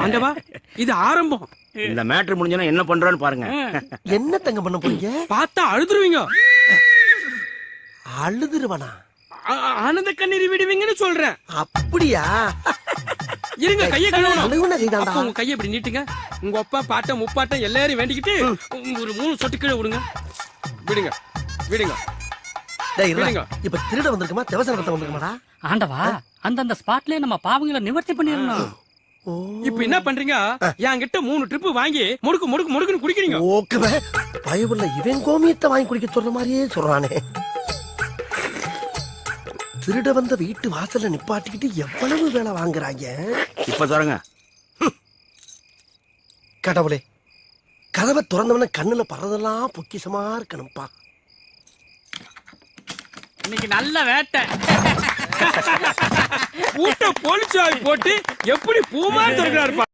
ஆண்டவா, இது ஆரம்பம். இந்த மேட்ரு முடிஞ்சோன்னா என்ன பண்றோன்னு பாருங்க. என்ன தங்க பண்ண போறீங்க? பார்த்தா அழுதுருவீங்க. அழுதுருவனா? ஆனந்த கண்ணீர் விடுவீங்கன்னு சொல்றேன். அப்படியா? இருங்க, கையை கழுவணும். அழுகுன கைதான்டா. அப்ப உங்க கையை இப்படி நீட்டுங்க. உங்க அப்பா பாட்டம் முப்பாட்டம் எல்லாரும் வேண்டிக்கிட்டு ஒரு 3 சொட்டு கீழே விடுங்க. விடுங்க விடுங்க. டேய் இருடா. விடுங்க. இப்ப திருட வந்திருக்குமா தேவசன ரத்தம் வந்திருக்குமாடா? ஆண்டவா, அந்தந்த ஸ்பாட்லயே நம்ம பாவங்களை நிவர்த்தி பண்ணிடணும். ஓ, இப்ப என்ன பண்றீங்க? என்கிட்ட 3 ட்ரிப் வாங்கி முடுக்கு முடுக்கு முடுக்குன்னு குடிக்கிறீங்க. ஓகே. பயவுள்ள இவன் கோமியத்தை வாங்கி குடிக்க சொல்ற மாதிரியே சொல்றானே. திருட வந்த வீட்டு வாசல்ல நிப்பாட்டிக்கிட்டு எவ்வளவு வேலை வாங்குறாங்க. இப்ப தரங்க. கடவுளே, கதவை திறந்தவன கண்ணுல பறதெல்லாம் பொக்கிஷமா இருக்கணும்பா. இன்னைக்கு நல்ல வேட்டை. கூட்ட போலீஸ் போட்டு எப்படி பூமா திறக்கிறாருப்பா.